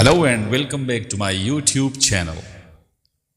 Hello and welcome back to my YouTube channel.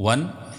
1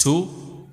2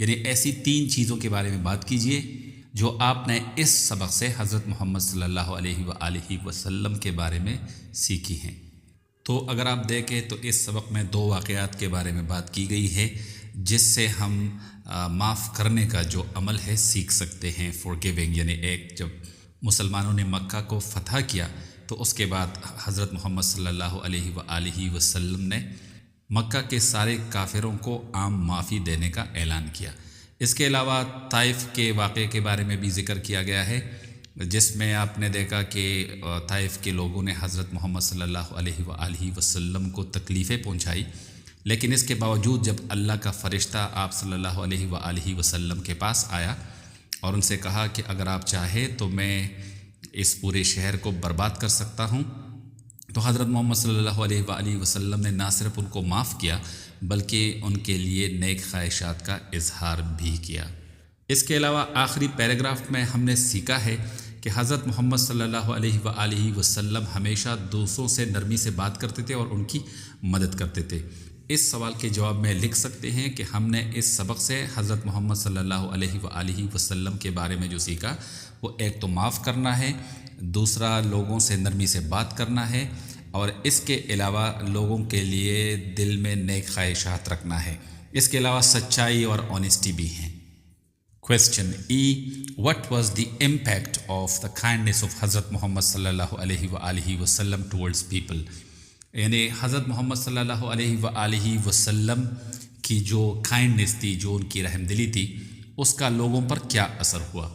یعنی ایسی 3 چیزوں کے بارے میں بات کیجئے جو آپ نے اس سبق سے حضرت محمد صلی اللہ علیہ وآلہ وسلم کے بارے میں سیکھی ہیں۔ تو اگر آپ دیکھیں تو اس سبق میں 2 واقعات کے بارے میں بات کی گئی ہے جس سے ہم معاف کرنے کا جو عمل ہے سیکھ سکتے ہیں۔ forgiving یعنی ایک جب مسلمانوں نے مکہ کو فتح کیا تو اس کے بعد حضرت محمد صلی اللہ علیہ وآلہ وسلم نے مکہ کے سارے کافروں کو عام معافی دینے کا اعلان کیا۔ اس کے علاوہ طائف کے واقعے کے بارے میں بھی ذکر کیا گیا ہے جس میں آپ نے دیکھا کہ طائف کے لوگوں نے حضرت محمد صلی اللہ علیہ وآلہ وسلم کو تکلیفیں پہنچائی، لیکن اس کے باوجود جب اللہ کا فرشتہ آپ صلی اللہ علیہ وآلہ وسلم کے پاس آیا اور ان سے کہا کہ اگر آپ چاہیں تو میں اس پورے شہر کو برباد کر سکتا ہوں، تو حضرت محمد صلی اللہ علیہ وآلہ وسلم نے نہ صرف ان کو معاف کیا بلکہ ان کے لیے نیک خواہشات کا اظہار بھی کیا۔ اس کے علاوہ آخری پیراگراف میں ہم نے سیکھا ہے کہ حضرت محمد صلی اللہ علیہ وآلہ وسلم ہمیشہ دوسروں سے نرمی سے بات کرتے تھے اور ان کی مدد کرتے تھے۔ اس سوال کے جواب میں لکھ سکتے ہیں کہ ہم نے اس سبق سے حضرت محمد صلی اللہ علیہ وآلہ وسلم کے بارے میں جو سیکھا وہ ایک تو معاف کرنا ہے، دوسرا لوگوں سے نرمی سے بات کرنا ہے، اور اس کے علاوہ لوگوں کے لیے دل میں نیک خواہشات رکھنا ہے۔ اس کے علاوہ سچائی اور آنیسٹی بھی ہیں۔ Question E. What was the impact of the kindness of حضرت محمد صلی اللہ علیہ وآلہ وسلم towards people؟ یعنی حضرت محمد صلی اللہ علیہ وآلہ وسلم کی جو کائنڈنس تھی، جو ان کی رحم دلی تھی، اس کا لوگوں پر کیا اثر ہوا؟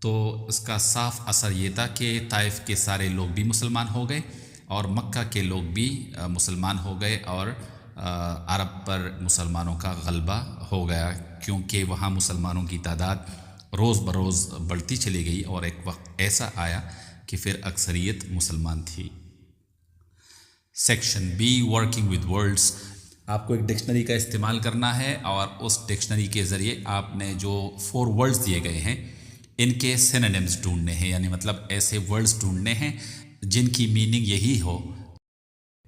تو اس کا صاف اثر یہ تھا کہ طائف کے سارے لوگ بھی مسلمان ہو گئے اور مکہ کے لوگ بھی مسلمان ہو گئے، اور عرب پر مسلمانوں کا غلبہ ہو گیا کیونکہ وہاں مسلمانوں کی تعداد روز بروز بڑھتی چلی گئی اور ایک وقت ایسا آیا کہ پھر اکثریت مسلمان تھی۔ Section B, working with words. آپ کو ایک ڈکشنری کا استعمال کرنا ہے اور اس ڈکشنری کے ذریعے آپ نے جو 4 ورڈز دیے گئے ہیں ان کے سینونیمز ڈھونڈنے ہیں، یعنی مطلب ایسے ورڈز ڈھونڈنے ہیں جن کی میننگ یہی ہو۔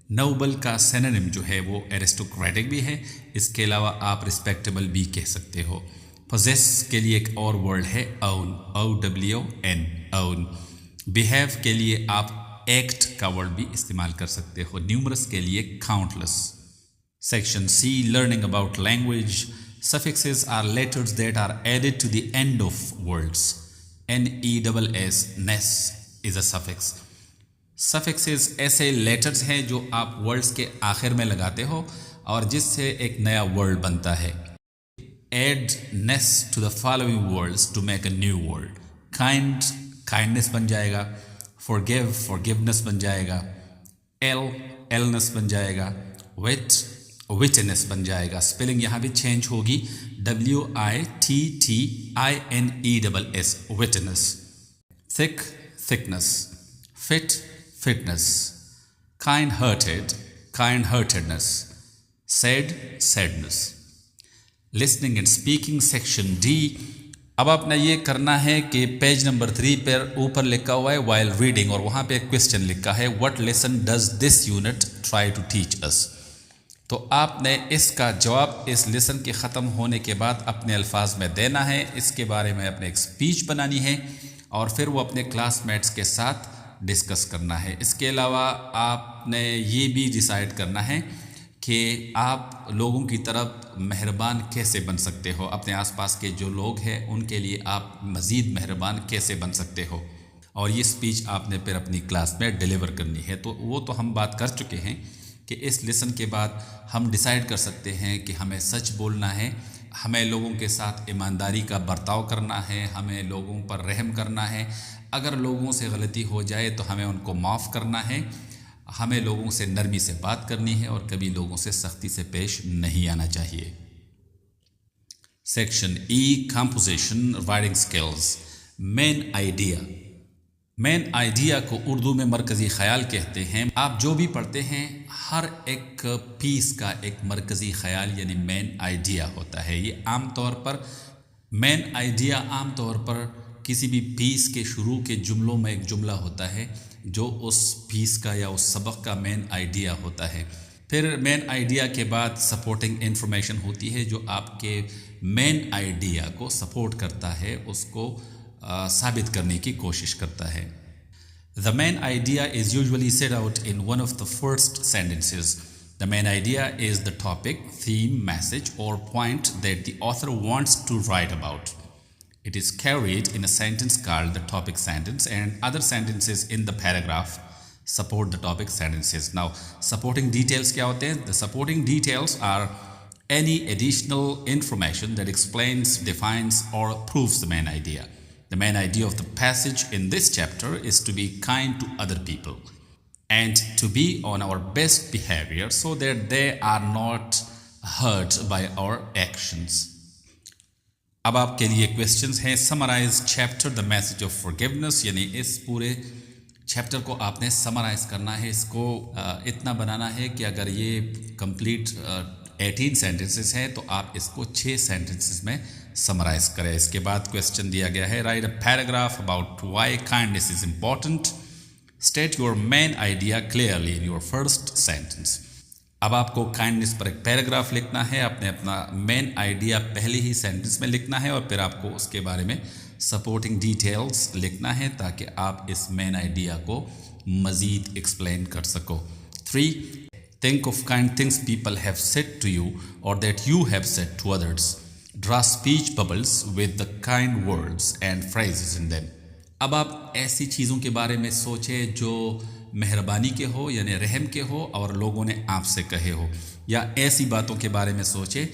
نوبل کا سینونیم جو ہے وہ ایرسٹوکریٹک بھی ہے، اس کے علاوہ آپ رسپیکٹیبل بھی کہہ سکتے ہو۔ پوزیس کے لیے ایک اور ورڈ ہے اون، OWN، اون۔ بیہیو کے لیے آپ ایکٹ کا ورڈ بھی استعمال کر سکتے ہو۔ نیومرس کے لیے countless. Section C, learning about language. Suffixes are letters that are added to the end of words. NESS, ness is a suffix. Suffixes ایسے لیٹرز ہیں جو آپ ورڈز کے آخر میں لگاتے ہو اور جس سے ایک نیا ورڈ بنتا ہے۔ Add ness to the following words to make a new word. Kind، kindness بن جائے گا۔ Forgive، forgiveness بن جائے گا۔ illness بن جائے گا۔ witness بن جائے گا۔ سپیلنگ یہاں بھی چینج ہوگی، WITTINESS، witness۔ thick، thickness۔ fit، fitness۔ kind hearted، kind heartedness۔ sad، sadness۔ listening and speaking، section D. اب آپ نے یہ کرنا ہے کہ پیج نمبر 3 پر اوپر لکھا ہوا ہے while reading، اور وہاں پہ ایک کوسچن لکھا ہے what lesson does this unit try to teach us؟ تو آپ نے اس کا جواب اس لیسن کے ختم ہونے کے بعد اپنے الفاظ میں دینا ہے، اس کے بارے میں اپنے ایک سپیچ بنانی ہے اور پھر وہ اپنے کلاس میٹس کے ساتھ ڈسکس کرنا ہے۔ اس کے علاوہ آپ نے یہ بھی ڈیسائیڈ کرنا ہے کہ آپ لوگوں کی طرف مہربان کیسے بن سکتے ہو، اپنے آس پاس کے جو لوگ ہیں ان کے لیے آپ مزید مہربان کیسے بن سکتے ہو، اور یہ سپیچ آپ نے پھر اپنی کلاس میں ڈیلیور کرنی ہے۔ تو وہ تو ہم بات کر چکے ہیں کہ اس لیسن کے بعد ہم ڈیسائیڈ کر سکتے ہیں کہ ہمیں سچ بولنا ہے، ہمیں لوگوں کے ساتھ ایمانداری کا برتاؤ کرنا ہے، ہمیں لوگوں پر رحم کرنا ہے، اگر لوگوں سے غلطی ہو جائے تو ہمیں ان کو معاف کرنا ہے، ہمیں لوگوں سے نرمی سے بات کرنی ہے اور کبھی لوگوں سے سختی سے پیش نہیں آنا چاہیے۔ Section E, composition, writing skills. Main idea. Main idea کو اردو میں مرکزی خیال کہتے ہیں۔ آپ جو بھی پڑھتے ہیں ہر ایک پیس کا ایک مرکزی خیال یعنی مین آئیڈیا ہوتا ہے۔ یہ عام طور پر مین آئیڈیا عام طور پر کسی بھی پیس کے شروع کے جملوں میں ایک جملہ ہوتا ہے جو اس پیس کا یا اس سبق کا مین آئیڈیا ہوتا ہے۔ پھر مین آئیڈیا کے بعد سپورٹنگ انفارمیشن ہوتی ہے جو آپ کے مین آئیڈیا کو سپورٹ کرتا ہے، اس کو ثابت کرنے کی کوشش کرتا ہے۔ The main idea is usually set out in one of the first sentences. The main idea is the topic, theme, message, or point that the author wants to write about. It is carried in a sentence called the topic sentence, and other sentences in the paragraph support the topic sentences. Now, supporting details kya hote hain? The supporting details are any additional information that explains, defines, or proves the main idea. The main idea of the passage in this chapter is to be kind to other people and to be on our best behavior so that they are not hurt by our actions. اب آپ کے لیے questions ہیں. Summarize chapter the message of forgiveness، یعنی اس پورے chapter کو آپ نے سمرائز کرنا ہے، اس کو اتنا بنانا ہے کہ اگر یہ کمپلیٹ 18 سینٹنسز ہیں تو آپ اس کو 6 سینٹنسز میں سمرائز کریں. اس کے بعد کویسچن دیا گیا ہے write a paragraph about why kindness is important, state your main idea clearly in your first sentence. اب آپ کو کائنڈنس پر ایک پیراگراف لکھنا ہے، اپنا مین آئیڈیا پہلے ہی سینٹنس میں لکھنا ہے اور پھر آپ کو اس کے بارے میں سپورٹنگ ڈیٹیلز لکھنا ہے تاکہ آپ اس مین آئیڈیا کو مزید ایکسپلین کر سکو. 3. Think of kind things people have said to you or that you have said to others. Draw speech bubbles with the kind words and phrases in them. اب آپ ایسی چیزوں کے بارے میں سوچیں جو مہربانی کے ہو یعنی رحم کے ہو اور لوگوں نے آپ سے کہے ہو، یا ایسی باتوں کے بارے میں سوچیں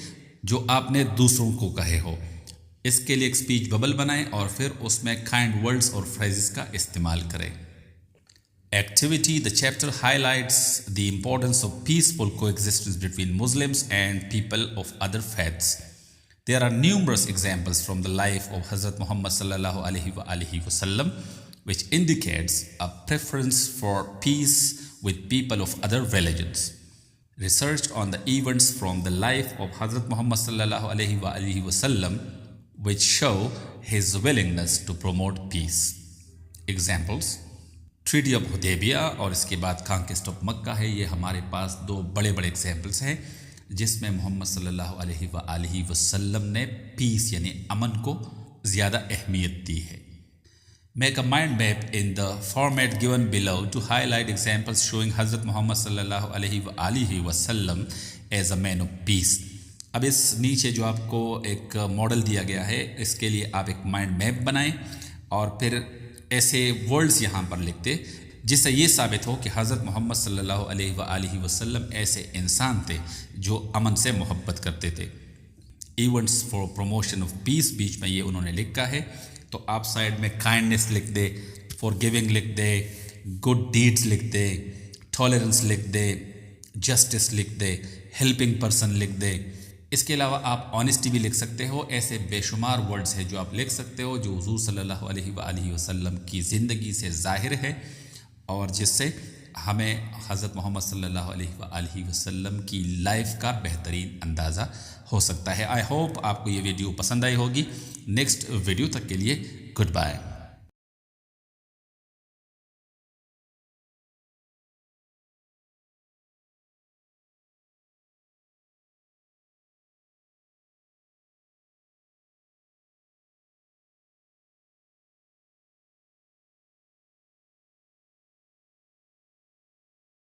جو آپ نے دوسروں کو کہے ہو. اس کے لیے ایک اسپیچ ببل بنائیں اور پھر اس میں کائنڈ ورڈز اور فریزز کا استعمال کریں. Activity. The chapter highlights the importance of peaceful coexistence between Muslims and people of other faiths. There are numerous examples from the life of Hazrat Muhammad sallallahu alaihi wasallam which indicates a preference for peace with people of other religions. Research on the events from the life of Hazrat Muhammad sallallahu alaihi wasallam which show his willingness to promote peace. Examples. Treaty of Hudaybiyyah اور اس کے بعد کانکسٹ of مکہ ہے. یہ ہمارے پاس 2 بڑے examples ہیں جس میں محمد صلی اللہ علیہ وآلہ وسلم نے پیس یعنی امن کو زیادہ اہمیت دی ہے. Make a mind map in the format given below to highlight examples showing حضرت محمد صلی اللہ علیہ وآلہ وسلم as a main of peace. اب اس نیچے جو آپ کو ایک ماڈل دیا گیا ہے اس کے لیے آپ ایک مائنڈ میپ بنائیں اور پھر ایسے ورڈز یہاں پر لکھتے جس سے یہ ثابت ہو کہ حضرت محمد صلی اللہ علیہ وآلہ وسلم ایسے انسان تھے جو امن سے محبت کرتے تھے. Events for promotion of peace بیچ میں یہ انہوں نے لکھا ہے، تو آپ سائڈ میں کائنڈنس لکھ دے، فار گیونگ لکھ دے، گڈ ڈیڈز لکھ دے، ٹالرنس لکھ دے، جسٹس لکھ دے، ہیلپنگ پرسن لکھ دے. اس کے علاوہ آپ آنیسٹی بھی لکھ سکتے ہو. ایسے بے شمار ورڈز ہیں جو آپ لکھ سکتے ہو جو حضور صلی اللہ علیہ وآلہ وسلم کی زندگی سے ظاہر ہے اور جس سے ہمیں حضرت محمد صلی اللہ علیہ وآلہ وسلم کی لائف کا بہترین اندازہ ہو سکتا ہے. آئی ہوپ آپ کو یہ ویڈیو پسند آئی ہوگی. نیکسٹ ویڈیو تک کے لیے گڈ بائے.